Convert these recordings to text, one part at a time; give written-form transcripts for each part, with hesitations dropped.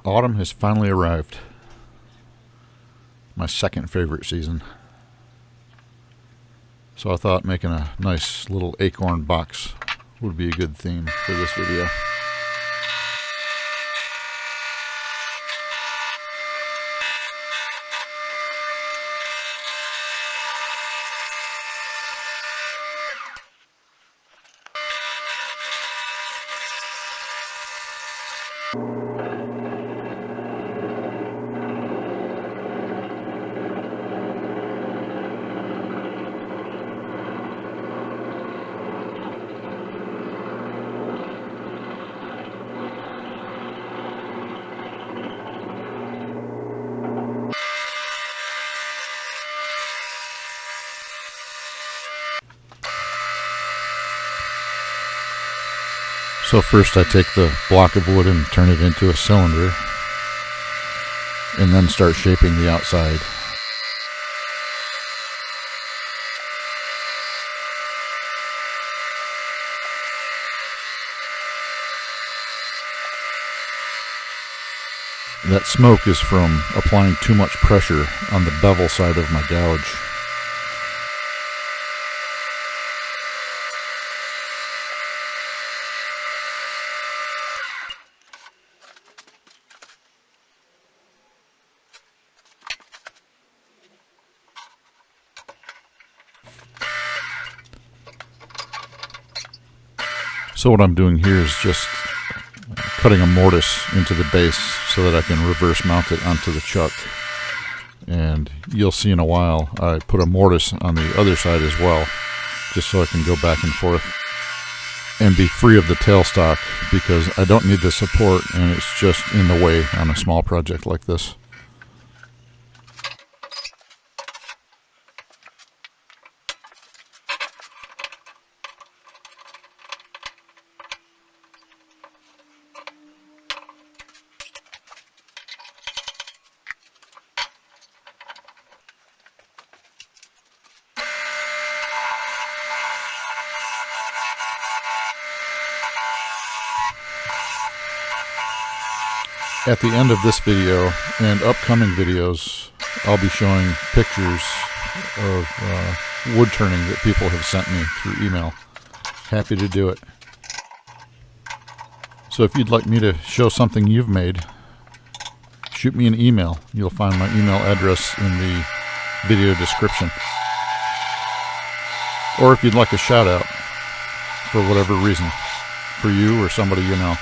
Autumn has finally arrived. My second favorite season. So I thought making a nice little acorn box would be a good theme for this video. So first I take the block of wood and turn it into a cylinder, and then start shaping the outside. That smoke is from applying too much pressure on the bevel side of my gouge. So what I'm doing here is just cutting a mortise into the base so that I can reverse mount it onto the chuck. And you'll see in a while I put a mortise on the other side as well, just so I can go back and forth and be free of the tailstock, because I don't need the support and it's just in the way on a small project like this. At the end of this video and upcoming videos, I'll be showing pictures of wood turning that people have sent me through email. Happy to do it. So if you'd like me to show something you've made, shoot me an email. You'll find my email address in the video description. Or if you'd like a shout out for whatever reason, for you or somebody you know.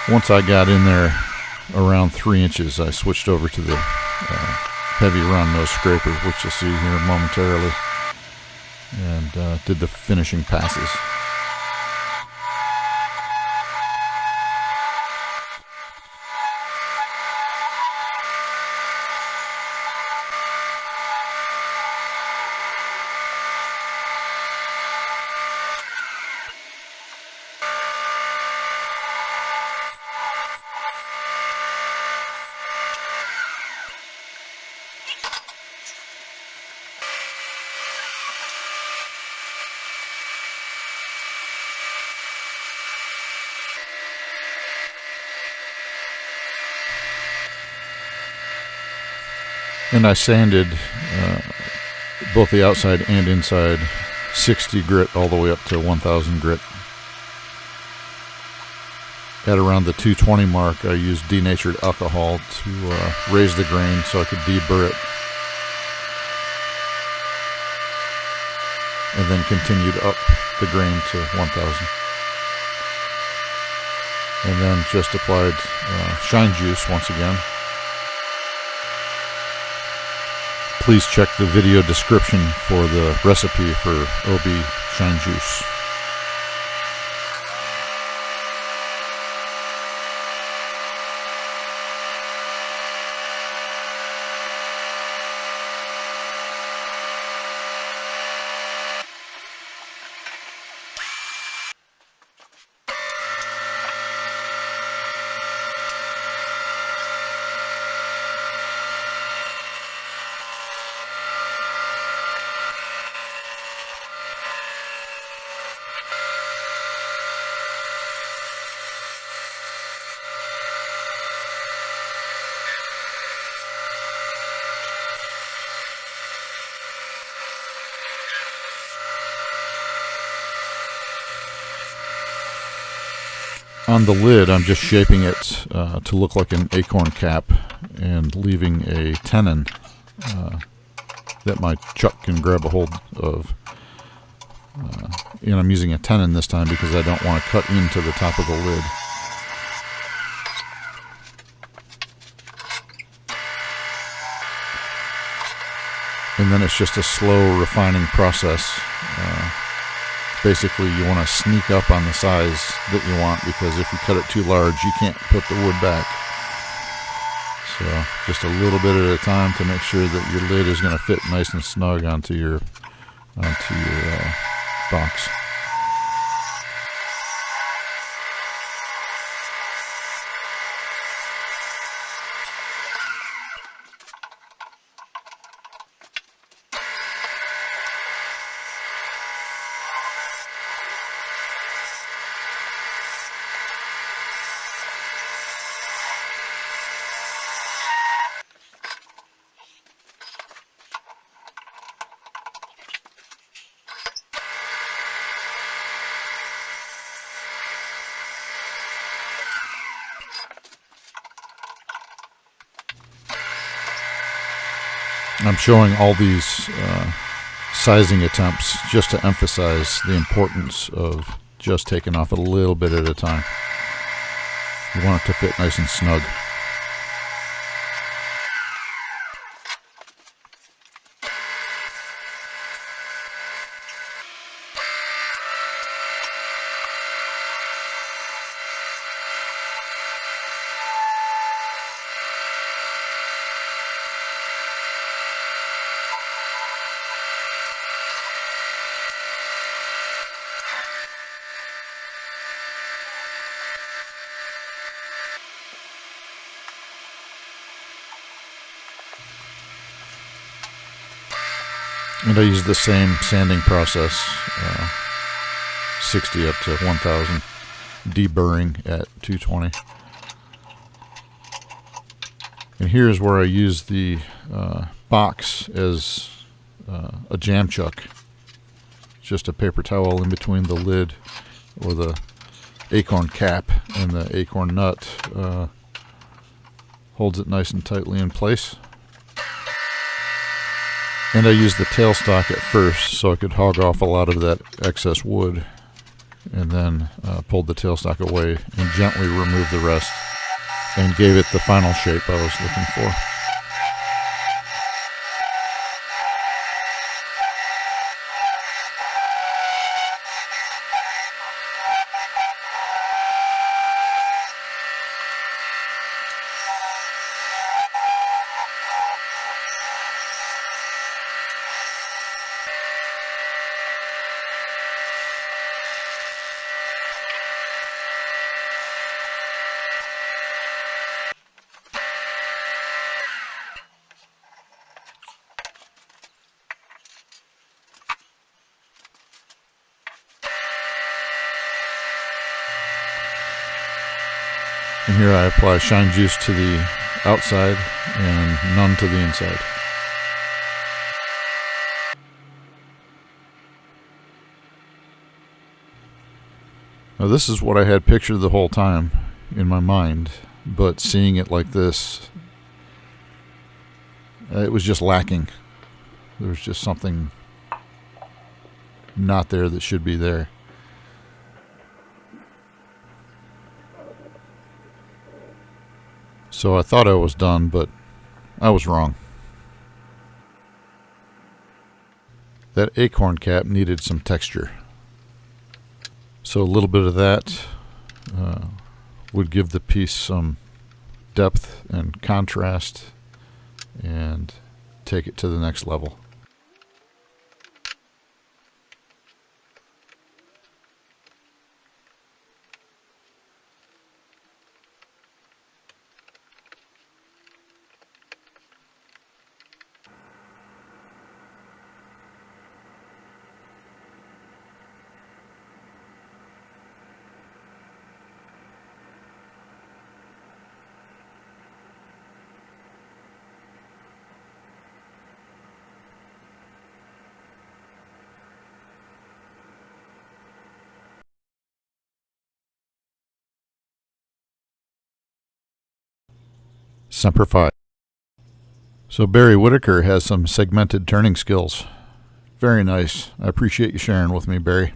Once I got in there around 3 inches, I switched over to the heavy round nose scraper, which you'll see here momentarily, and did the finishing passes. And I sanded both the outside and inside 60 grit all the way up to 1000 grit. At around the 220 mark, I used denatured alcohol to raise the grain so I could deburr it. And then continued up the grain to 1000. And then just applied shine juice once again. Please check the video description for the recipe for OB shine juice. On the lid, I'm just shaping it to look like an acorn cap and leaving a tenon that my chuck can grab a hold of. And I'm using a tenon this time because I don't want to cut into the top of the lid. And then it's just a slow refining process. Basically, you want to sneak up on the size that you want, because if you cut it too large, you can't put the wood back. So just a little bit at a time to make sure that your lid is going to fit nice and snug onto your box. I'm showing all these sizing attempts just to emphasize the importance of just taking off a little bit at a time. You want it to fit nice and snug. And I use the same sanding process, 60 up to 1000, deburring at 220. And here's where I use the box as a jam chuck. Just a paper towel in between the lid, or the acorn cap, and the acorn nut. Holds it nice and tightly in place. And I used the tailstock at first so I could hog off a lot of that excess wood, and then pulled the tailstock away and gently removed the rest and gave it the final shape I was looking for. And here I apply shine juice to the outside and none to the inside. Now, this is what I had pictured the whole time in my mind, but seeing it like this, it was just lacking. There was just something not there that should be there. So I thought I was done, but I was wrong. That acorn cap needed some texture. So a little bit of that would give the piece some depth and contrast and take it to the next level. Semper Fi. So Barry Whitaker has some segmented turning skills. Very nice. I appreciate you sharing with me, Barry.